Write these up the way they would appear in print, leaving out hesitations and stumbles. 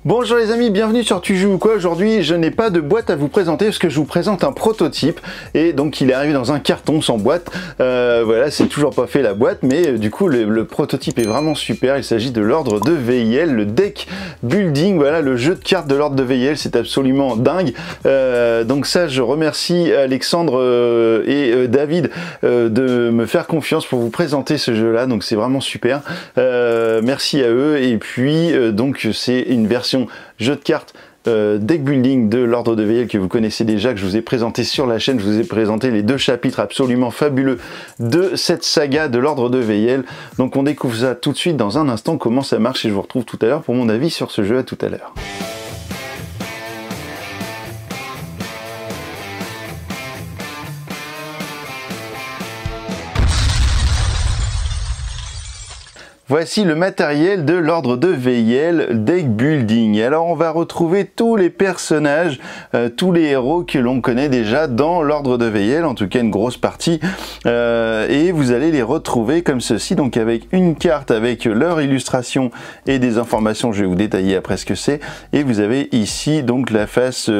Bonjour les amis, bienvenue sur Tu joues ou quoi. Aujourd'hui je n'ai pas de boîte à vous présenter parce que je vous présente un prototype et donc il est arrivé dans un carton sans boîte. Voilà, c'est toujours pas fait la boîte, mais du coup le prototype est vraiment super. Il s'agit de l'ordre de VIL, le deck building, voilà le jeu de cartes de l'ordre de VIL, c'est absolument dingue. Donc ça, je remercie Alexandre et David de me faire confiance pour vous présenter ce jeu là, donc c'est vraiment super. Merci à eux. Et puis donc c'est une version jeu de cartes deck building de l'ordre de VIL que vous connaissez déjà, que je vous ai présenté sur la chaîne. Je vous ai présenté les deux chapitres absolument fabuleux de cette saga de l'ordre de VIL. Donc on découvre ça tout de suite dans un instant, comment ça marche, et je vous retrouve tout à l'heure pour mon avis sur ce jeu. À tout à l'heure. Voici le matériel de l'ordre de VIL Deck Building. Alors on va retrouver tous les personnages, tous les héros que l'on connaît déjà dans l'ordre de VIL, en tout cas une grosse partie, et vous allez les retrouver comme ceci, donc avec une carte avec leur illustration et des informations. Je vais vous détailler après ce que c'est, et vous avez ici donc la face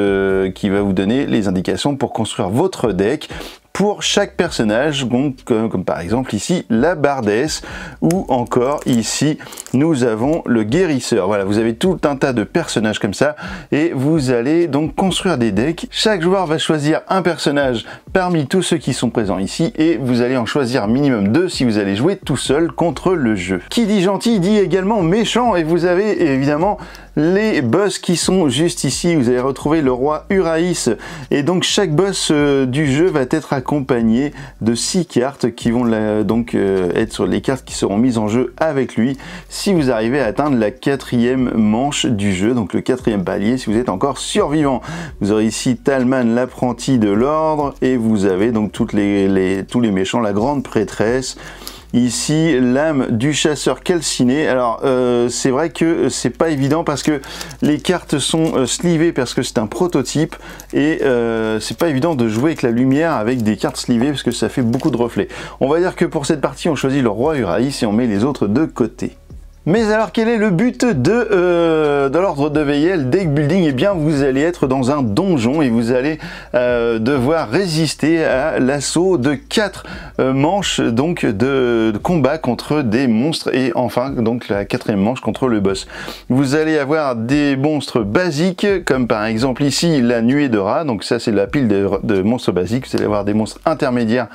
qui va vous donner les indications pour construire votre deck pour chaque personnage, donc comme par exemple ici la bardesse, ou encore ici nous avons le guérisseur. Voilà, vous avez tout un tas de personnages comme ça et vous allez donc construire des decks. Chaque joueur va choisir un personnage parmi tous ceux qui sont présents ici et vous allez en choisir minimum 2 si vous allez jouer tout seul contre le jeu. Qui dit gentil dit également méchant, et vous avez évidemment les boss qui sont juste ici. Vous allez retrouver le roi Uraïs, et donc chaque boss du jeu va être accompagné de 6 cartes qui vont être sur les cartes qui seront mises en jeu avec lui si vous arrivez à atteindre la 4e manche du jeu, donc le 4e palier si vous êtes encore survivant. Vous aurez ici Talman, l'apprenti de l'ordre, et vous avez donc tous les méchants, la grande prêtresse. Ici, l'âme du chasseur calciné. Alors, c'est vrai que c'est pas évident parce que les cartes sont slivées parce que c'est un prototype, et c'est pas évident de jouer avec la lumière avec des cartes slivées parce que ça fait beaucoup de reflets. On va dire que pour cette partie, on choisit le roi Uraïs et on met les autres de côté. Mais alors quel est le but de l'ordre de VIL Deck Building? Eh bien vous allez être dans un donjon et vous allez devoir résister à l'assaut de 4 manches donc de combat contre des monstres, et enfin donc la 4e manche contre le boss. Vous allez avoir des monstres basiques comme par exemple ici la nuée de rats, donc ça c'est la pile de monstres basiques. Vous allez avoir des monstres intermédiaires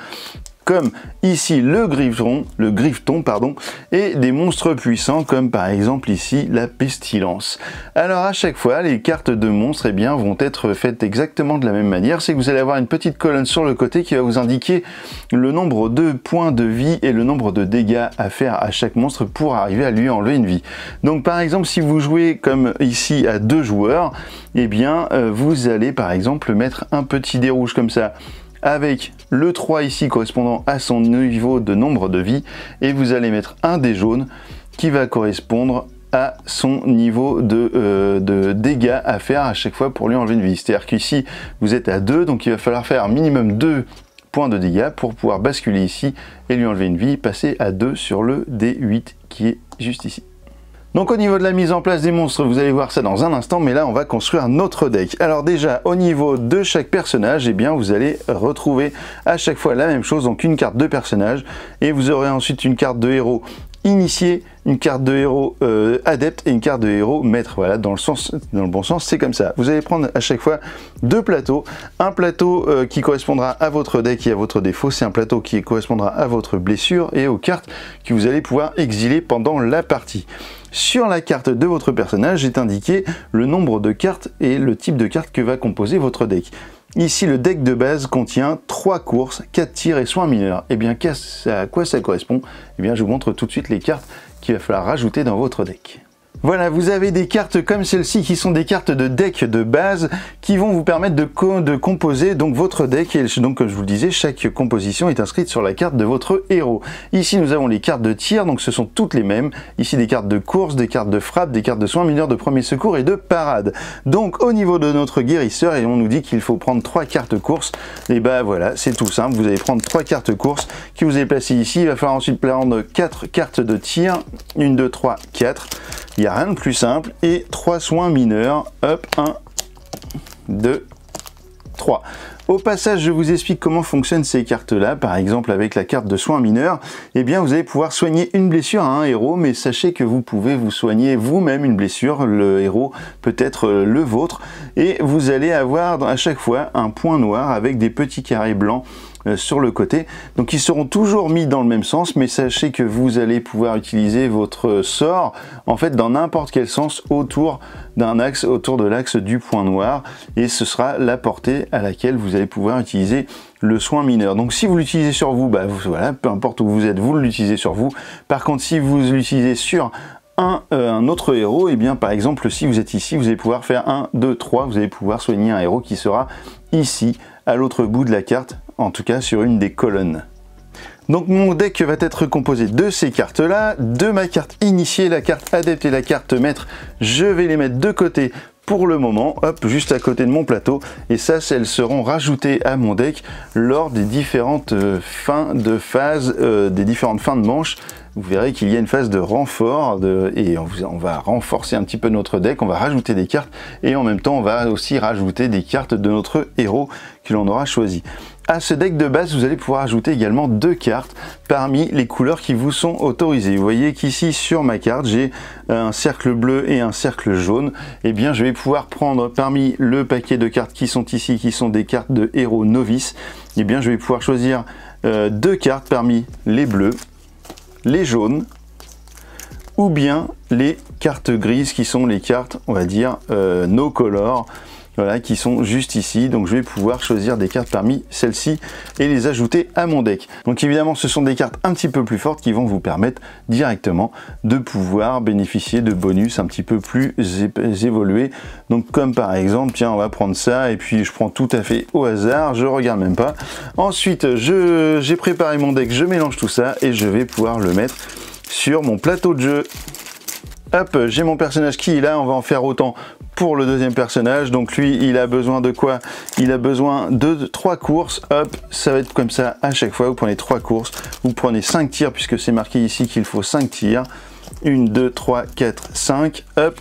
comme ici le griffeton, pardon, et des monstres puissants comme par exemple ici la pestilence. Alors à chaque fois les cartes de monstres eh bien, vont être faites exactement de la même manière. C'est que vous allez avoir une petite colonne sur le côté qui va vous indiquer le nombre de points de vie et le nombre de dégâts à faire à chaque monstre pour arriver à lui enlever une vie. Donc par exemple si vous jouez comme ici à 2 joueurs, eh bien vous allez par exemple mettre un petit dé rouge comme ça avec le 3 ici correspondant à son niveau de nombre de vie, et vous allez mettre un dé jaune qui va correspondre à son niveau de dégâts à faire à chaque fois pour lui enlever une vie. C'est-à-dire qu'ici vous êtes à 2, donc il va falloir faire minimum 2 points de dégâts pour pouvoir basculer ici et lui enlever une vie, passer à 2 sur le D8 qui est juste ici. Donc au niveau de la mise en place des monstres, vous allez voir ça dans un instant, mais là on va construire notre deck. Alors déjà au niveau de chaque personnage, eh bien vous allez retrouver à chaque fois la même chose, donc une carte de personnage, et vous aurez ensuite une carte de héros initié, une carte de héros adepte et une carte de héros maître. Voilà, dans le bon sens, c'est comme ça. Vous allez prendre à chaque fois 2 plateaux. Un plateau qui correspondra à votre deck et à votre défaut, c'est un plateau qui correspondra à votre blessure et aux cartes que vous allez pouvoir exiler pendant la partie. Sur la carte de votre personnage est indiqué le nombre de cartes et le type de carte que va composer votre deck. Ici, le deck de base contient 3 courses, 4 tirs et soins mineurs. Et bien, à quoi ça correspond? Eh bien, je vous montre tout de suite les cartes qu'il va falloir rajouter dans votre deck. Voilà, vous avez des cartes comme celle-ci qui sont des cartes de deck de base qui vont vous permettre de composer donc votre deck, et donc comme je vous le disais, chaque composition est inscrite sur la carte de votre héros. Ici nous avons les cartes de tir, donc ce sont toutes les mêmes. Ici des cartes de course, des cartes de frappe, des cartes de soins mineurs, de premier secours et de parade. Donc au niveau de notre guérisseur, et on nous dit qu'il faut prendre 3 cartes course, et ben voilà, c'est tout simple, vous allez prendre 3 cartes course que vous allez placer ici. Il va falloir ensuite prendre 4 cartes de tir, 1, 2, 3, 4. Il n'y a rien de plus simple. Et 3 soins mineurs. Hop, 1, 2, 3. Au passage, je vous explique comment fonctionnent ces cartes-là. Par exemple, avec la carte de soins mineurs, eh bien, vous allez pouvoir soigner une blessure à un héros, mais sachez que vous pouvez vous soigner vous-même une blessure. Le héros peut être le vôtre. Et vous allez avoir à chaque fois un point noir avec des petits carrés blancs sur le côté. Donc ils seront toujours mis dans le même sens, mais sachez que vous allez pouvoir utiliser votre sort en fait dans n'importe quel sens autour d'un axe, autour de l'axe du point noir, et ce sera la portée à laquelle vous allez pouvoir utiliser le soin mineur. Donc si vous l'utilisez sur vous, bah voilà, peu importe où vous êtes, vous l'utilisez sur vous. Par contre, si vous l'utilisez sur un autre héros, et bien par exemple si vous êtes ici, vous allez pouvoir faire 1, 2, 3, vous allez pouvoir soigner un héros qui sera ici, à l'autre bout de la carte, en tout cas sur une des colonnes. Donc mon deck va être composé de ces cartes là, de ma carte initiée, la carte adepte et la carte maître. Je vais les mettre de côté pour le moment, hop, juste à côté de mon plateau, et ça, elles seront rajoutées à mon deck lors des différentes fins de phase, des différentes fins de manche. Vous verrez qu'il y a une phase de renfort, et on va renforcer un petit peu notre deck, on va rajouter des cartes, et en même temps on va aussi rajouter des cartes de notre héros que l'on aura choisi. À ce deck de base, vous allez pouvoir ajouter également 2 cartes parmi les couleurs qui vous sont autorisées. Vous voyez qu'ici sur ma carte, j'ai un cercle bleu et un cercle jaune. Eh bien, je vais pouvoir prendre parmi le paquet de cartes qui sont ici, qui sont des cartes de héros novices. Eh bien, je vais pouvoir choisir 2 cartes parmi les bleus, les jaunes, ou bien les cartes grises qui sont les cartes, on va dire, no color. Voilà, qui sont juste ici. Donc je vais pouvoir choisir des cartes parmi celles-ci et les ajouter à mon deck. Donc évidemment, ce sont des cartes un petit peu plus fortes qui vont vous permettre directement de pouvoir bénéficier de bonus un petit peu plus évolués. Donc comme par exemple, tiens, on va prendre ça, et puis je prends tout à fait au hasard, je regarde même pas. Ensuite, j'ai préparé mon deck, je mélange tout ça et je vais pouvoir le mettre sur mon plateau de jeu. Hop, j'ai mon personnage qui est là, on va en faire autant pour le deuxième personnage. Donc lui, il a besoin de quoi? Il a besoin de 3 courses. Hop, ça va être comme ça à chaque fois. Vous prenez 3 courses, vous prenez 5 tirs, puisque c'est marqué ici qu'il faut 5 tirs. 1, 2, 3, 4, 5. Hop.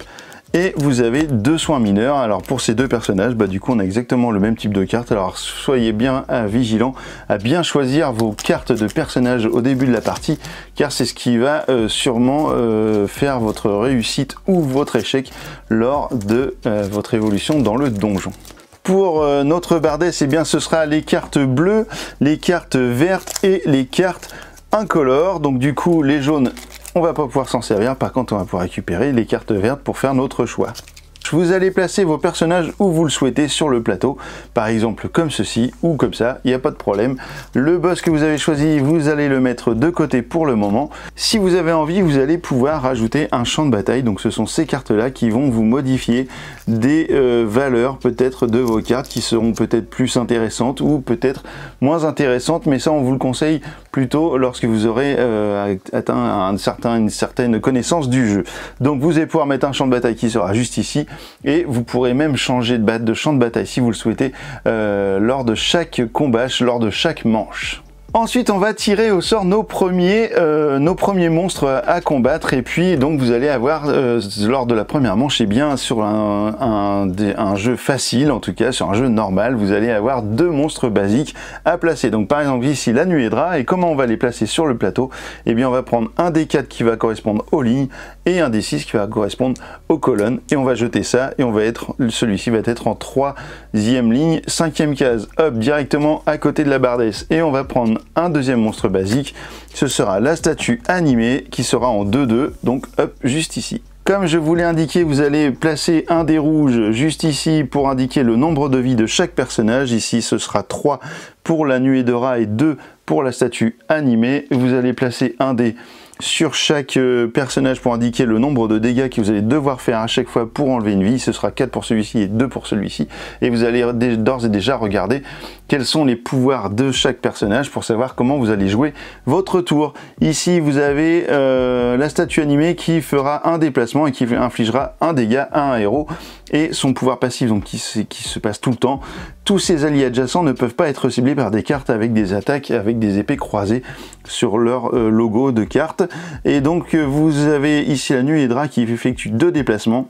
Et vous avez 2 soins mineurs. Alors pour ces 2 personnages, bah du coup on a exactement le même type de carte. Alors soyez bien vigilants à bien choisir vos cartes de personnages au début de la partie, car c'est ce qui va sûrement faire votre réussite ou votre échec lors de votre évolution dans le donjon. Pour notre Bardess, eh bien ce sera les cartes bleues, les cartes vertes et les cartes incolores. Donc du coup les jaunes, on va pas pouvoir s'en servir. Par contre, on va pouvoir récupérer les cartes vertes pour faire notre choix. Vous allez placer vos personnages où vous le souhaitez sur le plateau, par exemple comme ceci ou comme ça, il n'y a pas de problème. Le boss que vous avez choisi, vous allez le mettre de côté pour le moment. Si vous avez envie, vous allez pouvoir rajouter un champ de bataille. Donc ce sont ces cartes là qui vont vous modifier des valeurs peut-être de vos cartes, qui seront peut-être plus intéressantes ou peut-être moins intéressantes, mais ça on vous le conseille plutôt lorsque vous aurez atteint une certaine connaissance du jeu. Donc vous allez pouvoir mettre un champ de bataille qui sera juste ici, et vous pourrez même changer de champ de bataille si vous le souhaitez lors de chaque combat, lors de chaque manche. Ensuite, on va tirer au sort nos premiers monstres à combattre, et puis donc vous allez avoir lors de la première manche, et bien sur un jeu facile, en tout cas sur un jeu normal, vous allez avoir 2 monstres basiques à placer. Donc par exemple ici la Nuedra, et comment on va les placer sur le plateau? Et bien on va prendre un des 4 qui va correspondre aux lignes et un des 6 qui va correspondre aux colonnes, et on va jeter ça, et on va être, celui-ci va être en 3e ligne, 5e case, hop, directement à côté de la Bardess, et on va prendre un deuxième monstre basique. Ce sera la statue animée qui sera en 2-2, donc hop, juste ici. Comme je vous l'ai indiqué, vous allez placer un dé rouge juste ici pour indiquer le nombre de vies de chaque personnage. Ici ce sera 3 pour la Nuedra et 2 pour la statue animée. Vous allez placer un dé sur chaque personnage pour indiquer le nombre de dégâts que vous allez devoir faire à chaque fois pour enlever une vie. Ce sera 4 pour celui-ci et 2 pour celui-ci. Et vous allez d'ores et déjà regarder quels sont les pouvoirs de chaque personnage pour savoir comment vous allez jouer votre tour. Ici vous avez la statue animée qui fera un déplacement et qui infligera un dégât à un héros, et son pouvoir passif donc qui se passe tout le temps. Tous ces alliés adjacents ne peuvent pas être ciblés par des cartes avec des attaques avec des épées croisées sur leur logo de carte. Et donc vous avez ici la Nuit Hydra qui effectue 2 déplacements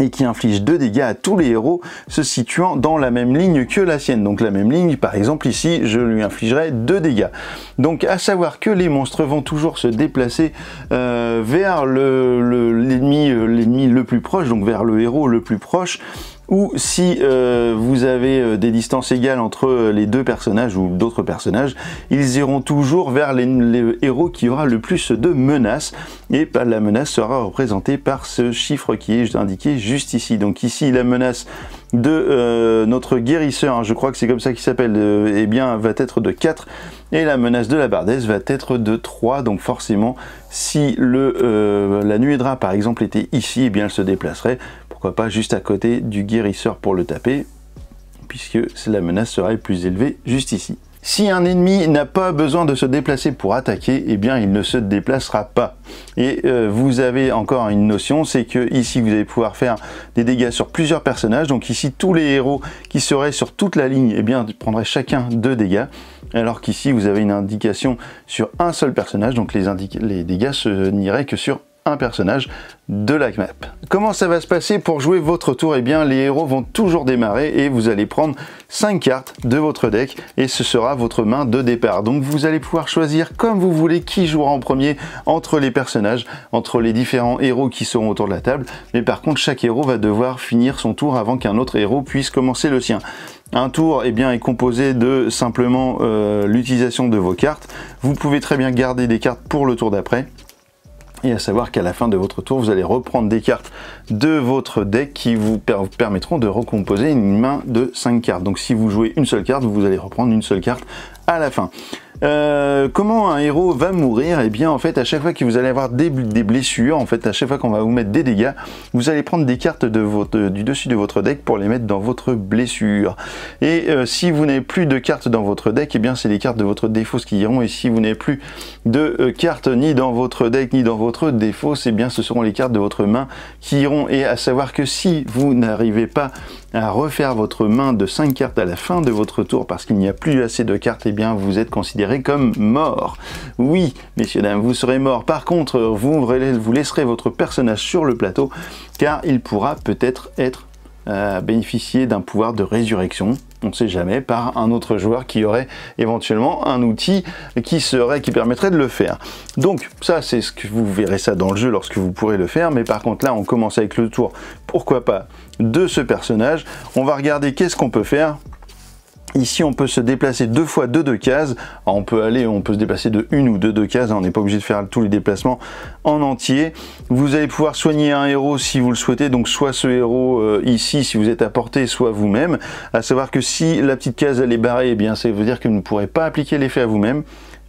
et qui inflige 2 dégâts à tous les héros se situant dans la même ligne que la sienne. Donc la même ligne, par exemple ici, je lui infligerai 2 dégâts. Donc à savoir que les monstres vont toujours se déplacer vers l'ennemi le plus proche, donc vers le héros le plus proche, ou si vous avez des distances égales entre les 2 personnages ou d'autres personnages, ils iront toujours vers les héros qui aura le plus de menaces, et la menace sera représentée par ce chiffre qui est indiqué juste ici. Donc ici la menace de notre guérisseur, je crois que c'est comme ça qu'il s'appelle, eh bien va être de 4, et la menace de la bardesse va être de 3. Donc forcément si la Nuit Hydra par exemple était ici, eh bien elle se déplacerait, pourquoi pas juste à côté du guérisseur pour le taper, puisque la menace serait plus élevée juste ici. Si un ennemi n'a pas besoin de se déplacer pour attaquer, eh bien il ne se déplacera pas. Et vous avez encore une notion, c'est que ici vous allez pouvoir faire des dégâts sur plusieurs personnages. Donc ici tous les héros qui seraient sur toute la ligne, eh bien prendraient chacun 2 dégâts. Alors qu'ici vous avez une indication sur un seul personnage, donc les dégâts n'iraient que sur un personnage de la map. Comment ça va se passer pour jouer votre tour? Eh bien les héros vont toujours démarrer et vous allez prendre 5 cartes de votre deck et ce sera votre main de départ. Donc vous allez pouvoir choisir comme vous voulez qui jouera en premier entre les personnages, entre les différents héros qui seront autour de la table, mais par contre chaque héros va devoir finir son tour avant qu'un autre héros puisse commencer le sien. Un tour eh bien, est composé de simplement l'utilisation de vos cartes. Vous pouvez très bien garder des cartes pour le tour d'après. Et à savoir qu'à la fin de votre tour, vous allez reprendre des cartes de votre deck qui vous permettront de recomposer une main de 5 cartes. Donc si vous jouez une seule carte, vous allez reprendre une seule carte à la fin. Comment un héros va mourir? Eh bien en fait à chaque fois que vous allez avoir des blessures, en fait à chaque fois qu'on va vous mettre des dégâts, vous allez prendre des cartes du dessus de votre deck pour les mettre dans votre blessure. Et si vous n'avez plus de cartes dans votre deck, eh bien c'est les cartes de votre défausse qui iront, et si vous n'avez plus de cartes ni dans votre deck ni dans votre défausse, eh bien ce seront les cartes de votre main qui iront. Et à savoir que si vous n'arrivez pas à refaire votre main de 5 cartes à la fin de votre tour parce qu'il n'y a plus assez de cartes, eh bien vous êtes considéré comme mort. Oui, messieurs dames, vous serez mort. Par contre, vous laisserez votre personnage sur le plateau car il pourra peut-être être bénéficier d'un pouvoir de résurrection, on ne sait jamais, par un autre joueur qui aurait éventuellement un outil qui permettrait de le faire. Donc ça c'est ce que vous verrez ça dans le jeu lorsque vous pourrez le faire, mais par contre là on commence avec le tour, pourquoi pas, de ce personnage. On va regarder qu'est-ce qu'on peut faire. Ici, on peut se déplacer 2 fois de 2 cases. Alors, on peut se déplacer de 1 ou de 2 cases. On n'est pas obligé de faire tous les déplacements en entier. Vous allez pouvoir soigner un héros si vous le souhaitez. Donc, soit ce héros ici, si vous êtes à portée, soit vous-même. À savoir que si la petite case elle est barrée, eh bien, ça veut dire que vous ne pourrez pas appliquer l'effet à vous-même.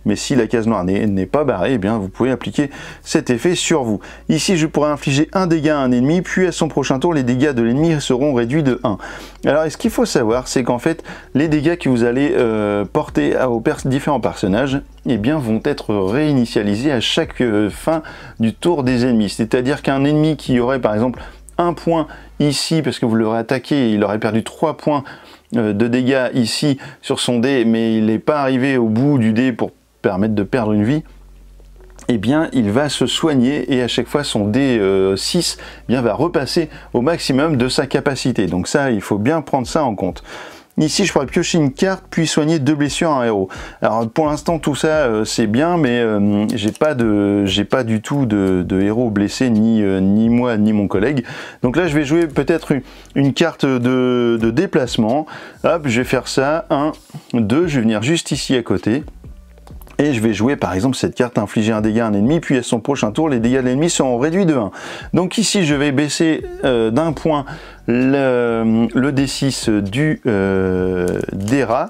Mais si la case noire n'est pas barrée, eh bien vous pouvez appliquer cet effet sur vous. Ici, je pourrais infliger un dégât à un ennemi, puis à son prochain tour, les dégâts de l'ennemi seront réduits de 1. Alors, ce qu'il faut savoir, c'est qu'en fait, les dégâts que vous allez porter aux différents personnages, eh bien, vont être réinitialisés à chaque fin du tour des ennemis. C'est-à-dire qu'un ennemi qui aurait, par exemple, 1 point ici, parce que vous l'aurez attaqué, il aurait perdu 3 points de dégâts ici sur son dé, mais il n'est pas arrivé au bout du dé pour permettre de perdre une vie, eh bien il va se soigner et à chaque fois son D6 va repasser au maximum de sa capacité. Donc ça, il faut bien prendre ça en compte. Ici, je pourrais piocher une carte, puis soigner 2 blessures à un héros. Alors pour l'instant, tout ça c'est bien, mais j'ai pas du tout de héros blessés, ni moi, ni mon collègue. Donc là, je vais jouer peut-être une carte de déplacement. Hop, je vais faire ça, 1, 2, je vais venir juste ici à côté. Et je vais jouer par exemple cette carte, infliger un dégât à un ennemi, puis à son prochain tour, les dégâts de l'ennemi seront réduits de 1. Donc ici, je vais baisser d'un point le D6 du DERA,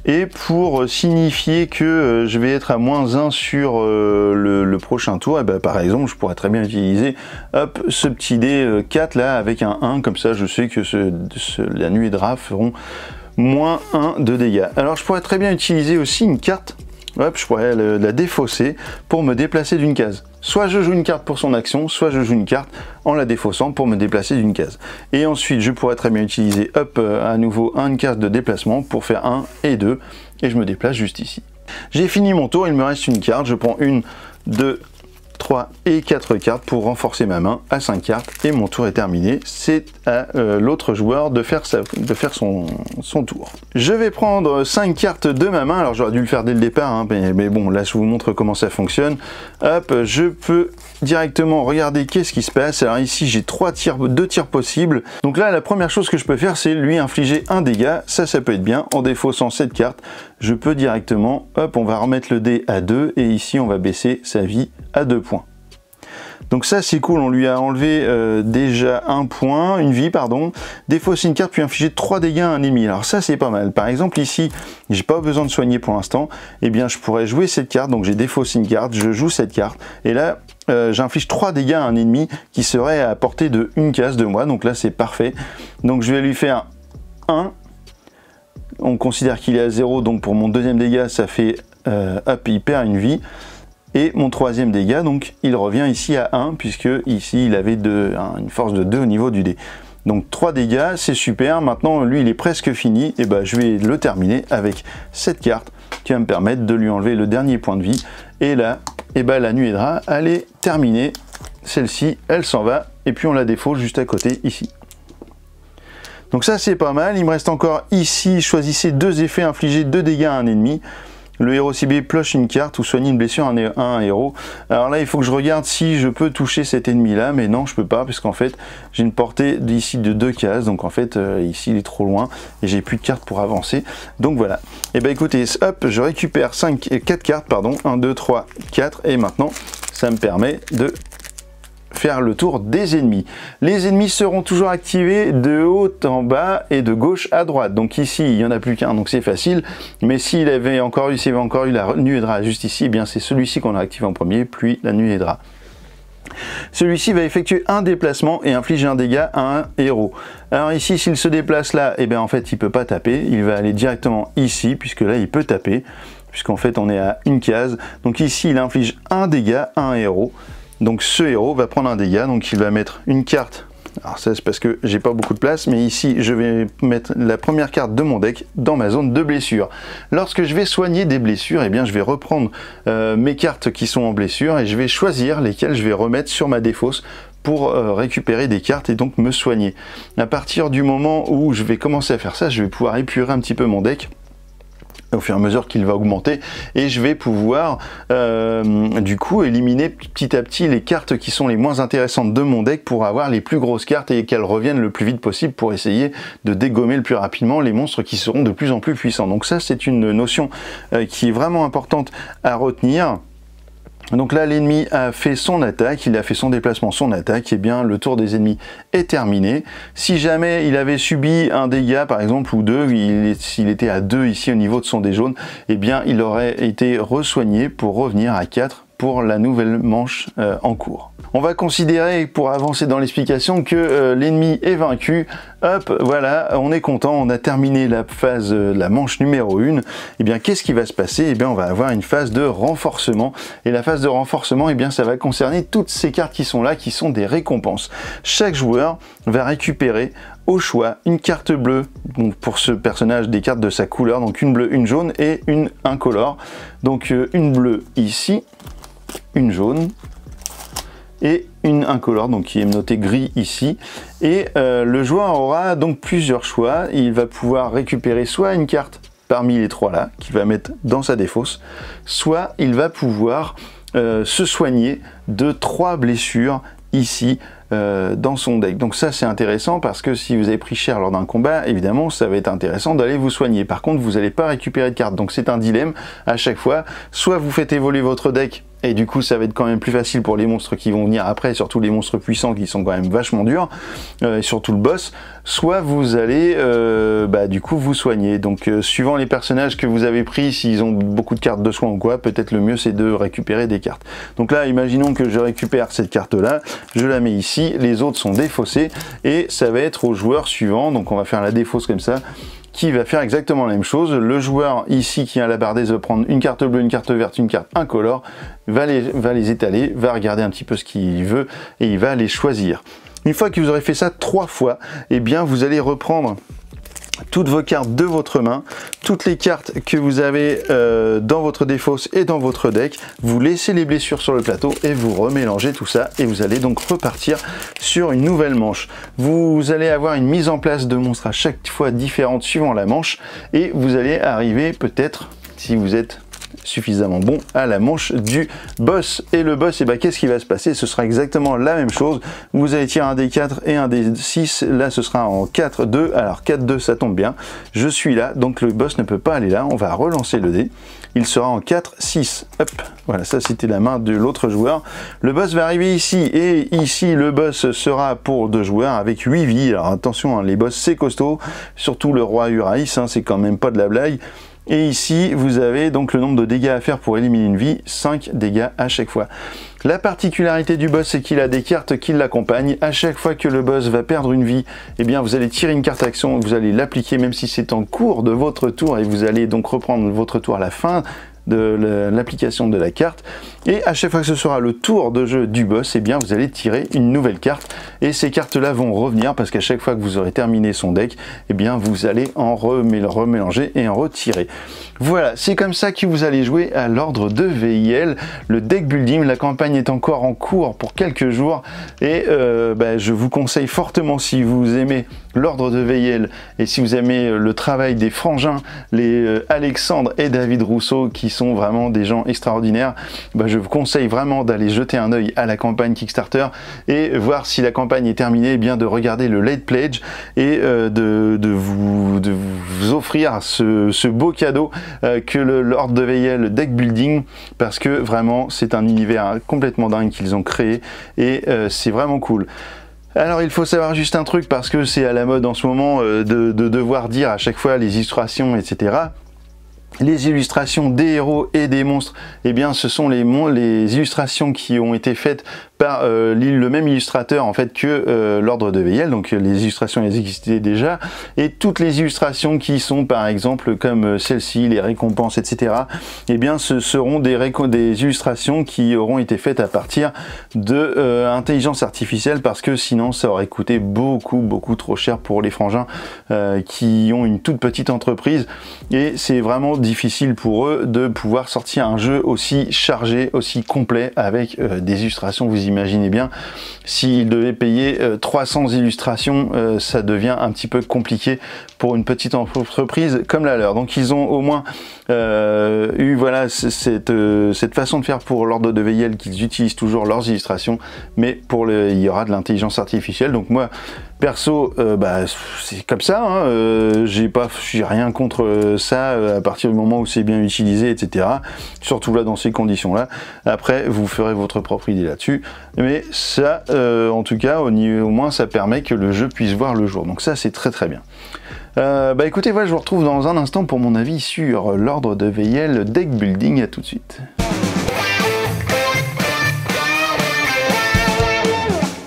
et pour signifier que je vais être à -1 sur le prochain tour, et ben, par exemple, je pourrais très bien utiliser hop, ce petit D4 là avec un 1, comme ça je sais que la Nuit Hydra feront moins 1 de dégâts. Alors je pourrais très bien utiliser aussi une carte, hop, je pourrais la défausser pour me déplacer d'une case. Soit je joue une carte pour son action, soit je joue une carte en la défaussant pour me déplacer d'une case. Et ensuite je pourrais très bien utiliser hop, à nouveau une carte de déplacement pour faire 1 et 2 et je me déplace juste ici. J'ai fini mon tour, il me reste une carte, je prends 1, 2, 3 et 4 cartes pour renforcer ma main à 5 cartes et mon tour est terminé. C'est à l'autre joueur de faire son tour. Je vais prendre 5 cartes de ma main, alors j'aurais dû le faire dès le départ, hein, mais bon, là je vous montre comment ça fonctionne. Hop, je peux directement regarder qu'est-ce qui se passe. Alors ici j'ai 2 tirs possibles. Donc là la première chose que je peux faire c'est lui infliger un dégât, ça peut être bien. En défaussant cette carte, je peux directement, hop, on va remettre le dé à 2 et ici on va baisser sa vie à 2 points. Donc ça c'est cool, on lui a enlevé déjà une vie, pardon. Défausser une carte puis infliger 3 dégâts à un ennemi. Alors ça c'est pas mal. Par exemple ici, j'ai pas besoin de soigner pour l'instant. Eh bien je pourrais jouer cette carte, donc j'ai défaussé une carte, je joue cette carte. Et là, j'inflige 3 dégâts à un ennemi qui serait à portée de une case de moi. Donc là c'est parfait. Donc je vais lui faire 1. On considère qu'il est à 0, donc pour mon deuxième dégât, ça fait, hop, il perd une vie. Et mon troisième dégât, donc il revient ici à 1, puisque ici il avait une force de 2 au niveau du dé. Donc 3 dégâts, c'est super. Maintenant, lui, il est presque fini. Et ben, je vais le terminer avec cette carte qui va me permettre de lui enlever le dernier point de vie. Et là, et ben, la Nuedra, elle est terminée. Celle-ci, elle s'en va. Et puis on la défausse juste à côté, ici. Donc ça, c'est pas mal. Il me reste encore ici, choisissez 2 effets, infliger 2 dégâts à un ennemi. Le héros ciblé pioche une carte ou soigne une blessure à un héros. Alors là, il faut que je regarde si je peux toucher cet ennemi-là, mais non, je peux pas, parce qu'en fait, j'ai une portée d'ici de 2 cases, donc en fait, ici, il est trop loin, et j'ai plus de cartes pour avancer. Donc voilà. Et ben écoutez, hop, je récupère 4 cartes, pardon, 1, 2, 3, 4, et maintenant, ça me permet de faire le tour des ennemis. Les ennemis seront toujours activés de haut en bas et de gauche à droite. Donc ici, il n'y en a plus qu'un, donc c'est facile. Mais s'il y avait encore eu la Nuedra juste ici, eh bien c'est celui-ci qu'on a activé en premier, puis la Nuedra. Celui-ci va effectuer un déplacement et infliger un dégât à un héros. Alors ici, s'il se déplace là, eh bien en fait, il ne peut pas taper. Il va aller directement ici, puisque là, il peut taper, puisqu'en fait, on est à une case. Donc ici, il inflige un dégât à un héros. Donc ce héros va prendre un dégât, donc il va mettre une carte. Alors ça c'est parce que j'ai pas beaucoup de place, mais ici je vais mettre la première carte de mon deck dans ma zone de blessure. Lorsque je vais soigner des blessures, eh bien je vais reprendre mes cartes qui sont en blessure et je vais choisir lesquelles je vais remettre sur ma défausse pour récupérer des cartes et donc me soigner. À partir du moment où je vais commencer à faire ça, je vais pouvoir épurer un petit peu mon deck au fur et à mesure qu'il va augmenter, et je vais pouvoir du coup éliminer petit à petit les cartes qui sont les moins intéressantes de mon deck pour avoir les plus grosses cartes et qu'elles reviennent le plus vite possible pour essayer de dégommer le plus rapidement les monstres qui seront de plus en plus puissants. Donc ça c'est une notion qui est vraiment importante à retenir. Donc là l'ennemi a fait son attaque, il a fait son déplacement, son attaque, et bien le tour des ennemis est terminé. Si jamais il avait subi un dégât par exemple ou 2, s'il était à 2 ici au niveau de son dé jaune, et bien il aurait été resoigné pour revenir à 4 pour la nouvelle manche en cours. On va considérer, pour avancer dans l'explication, que l'ennemi est vaincu. Hop, voilà, on est content, on a terminé la phase, la manche numéro 1. Et bien, qu'est-ce qui va se passer? Et bien, on va avoir une phase de renforcement. Et la phase de renforcement, et bien, ça va concerner toutes ces cartes qui sont là, qui sont des récompenses. Chaque joueur va récupérer au choix une carte bleue, donc pour ce personnage des cartes de sa couleur, donc une bleue, une jaune et une incolore. Donc une bleue ici, une jaune et une incolore, donc qui est notée gris ici. Et le joueur aura donc plusieurs choix. Il va pouvoir récupérer soit une carte parmi les 3 là, qu'il va mettre dans sa défausse, soit il va pouvoir se soigner de 3 blessures ici dans son deck. Donc ça c'est intéressant parce que si vous avez pris cher lors d'un combat, évidemment ça va être intéressant d'aller vous soigner. Par contre vous n'allez pas récupérer de cartes, donc c'est un dilemme à chaque fois. Soit vous faites évoluer votre deck et du coup ça va être quand même plus facile pour les monstres qui vont venir après, surtout les monstres puissants qui sont quand même vachement durs, et surtout le boss, soit vous allez du coup vous soigner. Donc suivant les personnages que vous avez pris, s'ils ont beaucoup de cartes de soin ou quoi, peut-être le mieux c'est de récupérer des cartes. Donc là imaginons que je récupère cette carte là, je la mets ici, les autres sont défaussés et ça va être au joueur suivant, donc on va faire la défausse comme ça, qui va faire exactement la même chose. Le joueur ici qui a la barre d'aise va prendre une carte bleue, une carte verte, une carte incolore, va les étaler, va regarder un petit peu ce qu'il veut et il va les choisir. Une fois que vous aurez fait ça 3 fois, eh bien vous allez reprendre toutes vos cartes de votre main, toutes les cartes que vous avez dans votre défausse et dans votre deck, vous laissez les blessures sur le plateau et vous remélangez tout ça et vous allez donc repartir sur une nouvelle manche. Vous allez avoir une mise en place de monstres à chaque fois différente suivant la manche et vous allez arriver peut-être, si vous êtes suffisamment bon, à la manche du boss. Et le boss, et ben, qu'est-ce qui va se passer? Ce sera exactement la même chose. Vous allez tirer un D4 et un D6. Là, ce sera en 4-2. Alors 4-2, ça tombe bien. Je suis là, donc le boss ne peut pas aller là. On va relancer le dé. Il sera en 4-6. Hop, voilà, ça c'était la main de l'autre joueur. Le boss va arriver ici, et ici le boss sera pour 2 joueurs avec 8 vies. Alors attention, hein, les boss c'est costaud, surtout le roi Uraïs, hein, c'est quand même pas de la blague. Et ici, vous avez donc le nombre de dégâts à faire pour éliminer une vie, 5 dégâts à chaque fois. La particularité du boss, c'est qu'il a des cartes qui l'accompagnent. À chaque fois que le boss va perdre une vie, eh bien, vous allez tirer une carte action, vous allez l'appliquer même si c'est en cours de votre tour, et vous allez donc reprendre votre tour à la fin de l'application de la carte. Et à chaque fois que ce sera le tour de jeu du boss, eh bien vous allez tirer une nouvelle carte et ces cartes là vont revenir parce qu'à chaque fois que vous aurez terminé son deck, eh bien vous allez en remélanger et en retirer. Voilà, c'est comme ça que vous allez jouer à l'ordre de VIL, le deck building. La campagne est encore en cours pour quelques jours et je vous conseille fortement, si vous aimez l'ordre de VIL et si vous aimez le travail des frangins, les Alexandre et David Rousseau, qui sont vraiment des gens extraordinaires, je vous conseille vraiment d'aller jeter un œil à la campagne Kickstarter et voir si la campagne est terminée, bien de regarder le late pledge et de vous offrir ce beau cadeau que l'ordre de VIL, le deck building, parce que vraiment c'est un univers complètement dingue qu'ils ont créé et c'est vraiment cool. Alors il faut savoir juste un truc, parce que c'est à la mode en ce moment de devoir dire à chaque fois les illustrations, etc. Les illustrations des héros et des monstres, eh bien ce sont les illustrations qui ont été faites par le même illustrateur en fait que l'ordre de VIL, donc les illustrations elles existaient déjà, et toutes les illustrations qui sont par exemple comme celle-ci, les récompenses, etc., eh bien ce seront des illustrations qui auront été faites à partir de intelligence artificielle, parce que sinon ça aurait coûté beaucoup trop cher pour les frangins qui ont une toute petite entreprise, et c'est vraiment difficile pour eux de pouvoir sortir un jeu aussi chargé, aussi complet, avec des illustrations. Vous imaginez bien, s'ils devaient payer 300 illustrations, ça devient un petit peu compliqué pour une petite entreprise comme la leur. Donc ils ont au moins eu voilà cette façon de faire pour l'ordre de VIL, qu'ils utilisent toujours leurs illustrations, mais il y aura de l'intelligence artificielle. Donc moi perso, c'est comme ça, hein, j'ai rien contre ça à partir du moment où c'est bien utilisé, etc. Surtout là dans ces conditions là. Après vous ferez votre propre idée là-dessus, mais ça en tout cas au moins ça permet que le jeu puisse voir le jour, donc ça c'est très bien. Écoutez, voilà, je vous retrouve dans un instant pour mon avis sur l'ordre de VIL deck building. À tout de suite.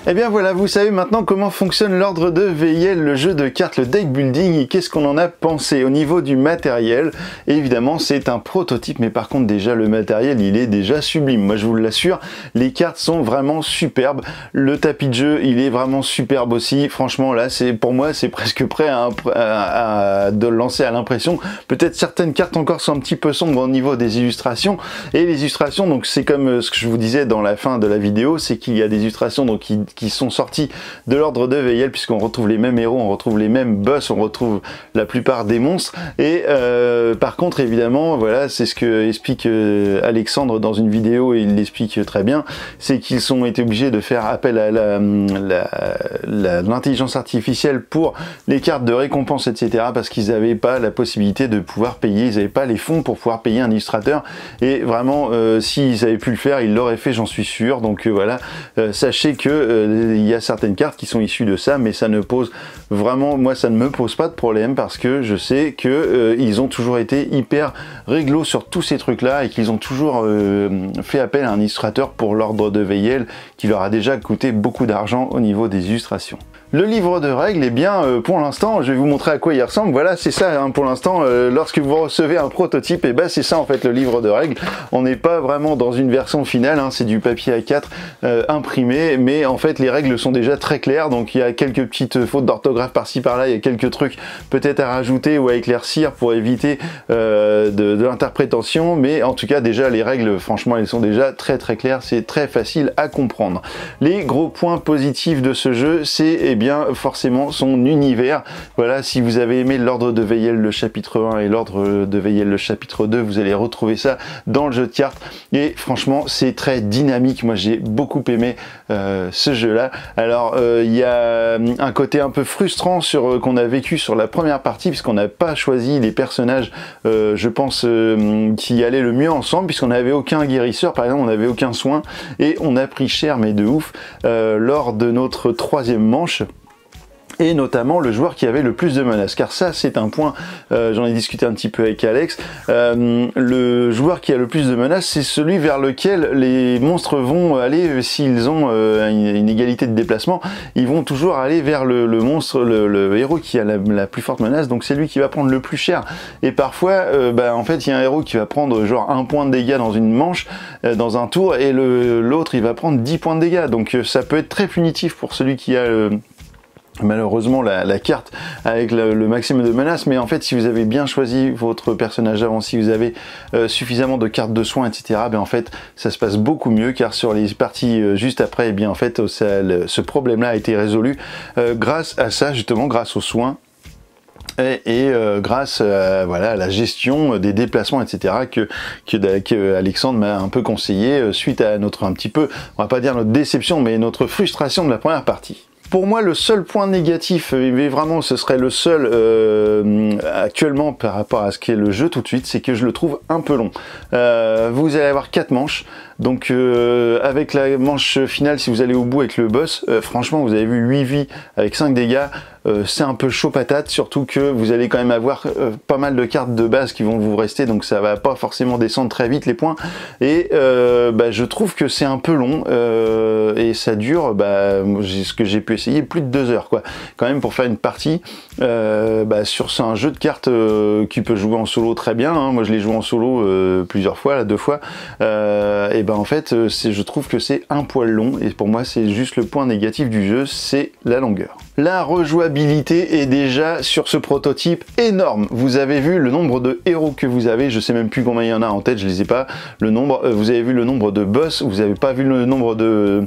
Et bien voilà, vous savez maintenant comment fonctionne l'ordre de VIL, le jeu de cartes, le deck building, et qu'est-ce qu'on en a pensé au niveau du matériel. Et évidemment c'est un prototype, mais par contre déjà le matériel il est déjà sublime, moi je vous l'assure, les cartes sont vraiment superbes, le tapis de jeu il est vraiment superbe aussi, franchement là pour moi c'est presque prêt de lancer à l'impression. Peut-être certaines cartes encore sont un petit peu sombres au niveau des illustrations, et les illustrations, donc c'est comme ce que je vous disais dans la fin de la vidéo, c'est qu'il y a des illustrations donc qui sont sortis de l'ordre de VIL, puisqu'on retrouve les mêmes héros, on retrouve les mêmes boss, on retrouve la plupart des monstres, et par contre évidemment voilà, c'est ce que explique Alexandre dans une vidéo, et il l'explique très bien, c'est qu'ils ont été obligés de faire appel à l'intelligence artificielle pour les cartes de récompense, etc., parce qu'ils n'avaient pas la possibilité de pouvoir payer, ils n'avaient pas les fonds pour pouvoir payer un illustrateur, et vraiment s'ils avaient pu le faire, ils l'auraient fait, j'en suis sûr. Donc voilà, sachez que il y a certaines cartes qui sont issues de ça, mais ça ne pose vraiment, moi ça ne me pose pas de problème, parce que je sais que ils ont toujours été hyper réglo sur tous ces trucs là, et qu'ils ont toujours fait appel à un illustrateur pour l'ordre de VIL qui leur a déjà coûté beaucoup d'argent au niveau des illustrations. Le livre de règles, eh bien, pour l'instant, je vais vous montrer à quoi il ressemble. Voilà, c'est ça, hein, pour l'instant, lorsque vous recevez un prototype, eh ben, c'est ça en fait le livre de règles. On n'est pas vraiment dans une version finale, hein, c'est du papier A4 imprimé, mais en fait les règles sont déjà très claires, donc il y a quelques petites fautes d'orthographe par-ci par-là, il y a quelques trucs peut-être à rajouter ou à éclaircir pour éviter de l'interprétation, mais en tout cas déjà les règles, franchement, elles sont déjà très claires, c'est très facile à comprendre. Les gros points positifs de ce jeu, c'est eh bien forcément son univers. Voilà, si vous avez aimé l'ordre de Weyel le chapitre 1 et l'ordre de Weyel le chapitre 2, vous allez retrouver ça dans le jeu de cartes, et franchement c'est très dynamique. Moi j'ai beaucoup aimé ce jeu là. Alors il y a un côté un peu frustrant qu'on a vécu sur la première partie, puisqu'on n'a pas choisi les personnages je pense qui allaient le mieux ensemble, puisqu'on n'avait aucun guérisseur par exemple, on n'avait aucun soin, et on a pris cher mais de ouf lors de notre troisième manche, et notamment le joueur qui avait le plus de menaces, car ça c'est un point, j'en ai discuté un petit peu avec Alex, le joueur qui a le plus de menaces, c'est celui vers lequel les monstres vont aller. S'ils ont une égalité de déplacement, ils vont toujours aller vers le monstre, le héros qui a la plus forte menace, donc c'est lui qui va prendre le plus cher. Et parfois en fait il y a un héros qui va prendre genre 1 point de dégâts dans une manche, dans un tour, et l'autre il va prendre 10 points de dégâts, donc ça peut être très punitif pour celui qui a malheureusement la carte avec le maximum de menaces. Mais en fait, si vous avez bien choisi votre personnage avant, si vous avez suffisamment de cartes de soins, etc., ben en fait ça se passe beaucoup mieux, car sur les parties juste après, eh bien en fait ce problème là a été résolu grâce à ça, justement grâce aux soins et grâce voilà, à la gestion des déplacements, etc., que Alexandre m'a un peu conseillé suite à notre, un petit peu, on va pas dire notre déception, mais notre frustration de la première partie. Pour moi, le seul point négatif, mais vraiment ce serait le seul actuellement par rapport à ce qu'est le jeu tout de suite, c'est que je le trouve un peu long. Vous allez avoir 4 manches, donc avec la manche finale, si vous allez au bout avec le boss, franchement vous avez vu 8 vies avec 5 dégâts, c'est un peu chaud patate, surtout que vous allez quand même avoir pas mal de cartes de base qui vont vous rester, donc ça va pas forcément descendre très vite les points, et je trouve que c'est un peu long, et ça dure, ce que j'ai pu essayer, plus de 2 heures quoi, quand même pour faire une partie, sur un jeu de cartes qui peut jouer en solo très bien, hein. Moi je l'ai joué en solo plusieurs fois, là 2 fois, et en fait je trouve que c'est un poil long, et pour moi c'est juste le point négatif du jeu, c'est la longueur. La rejouabilité est déjà sur ce prototype énorme. Vous avez vu le nombre de héros que vous avez, je sais même plus combien il y en a en tête, je les ai pas, le nombre, vous avez vu le nombre de boss, vous avez pas vu le nombre de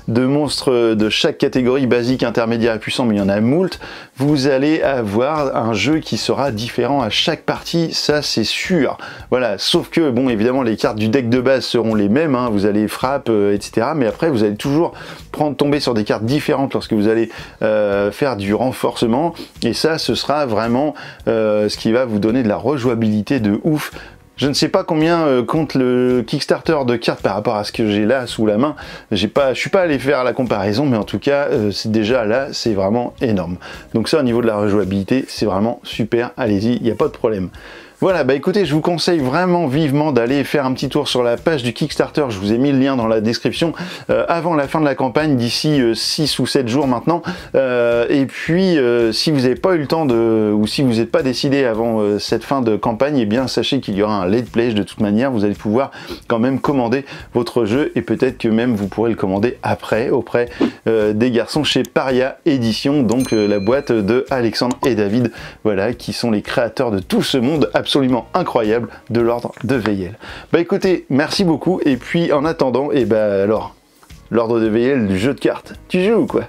monstres de chaque catégorie, basique, intermédiaire et puissant, mais il y en a moult. Vous allez avoir un jeu qui sera différent à chaque partie, ça c'est sûr. Voilà, sauf que bon, évidemment les cartes du deck de base seront les mêmes, hein, vous allez frappe, etc. Mais après vous allez toujours tomber sur des cartes différentes lorsque vous allez faire du renforcement, et ça ce sera vraiment ce qui va vous donner de la rejouabilité de ouf. Je ne sais pas combien compte le Kickstarter de cartes par rapport à ce que j'ai là sous la main. Je suis pas allé faire la comparaison, mais en tout cas, c'est déjà là, c'est vraiment énorme. Donc ça, au niveau de la rejouabilité, c'est vraiment super. Allez-y, il n'y a pas de problème. Voilà, écoutez, je vous conseille vraiment vivement d'aller faire un petit tour sur la page du Kickstarter, je vous ai mis le lien dans la description, avant la fin de la campagne, d'ici 6 ou 7 jours maintenant, et puis si vous n'avez pas eu le temps ou si vous n'êtes pas décidé avant cette fin de campagne, eh bien sachez qu'il y aura un late pledge de toute manière, vous allez pouvoir quand même commander votre jeu, et peut-être que même vous pourrez le commander après, auprès des garçons chez Paria Édition, donc la boîte de Alexandre et David, voilà, qui sont les créateurs de tout ce monde absolument incroyable de l'ordre de Weyel. Écoutez, merci beaucoup, et puis en attendant, alors, l'ordre de Weyel du jeu de cartes, tu joues ou quoi?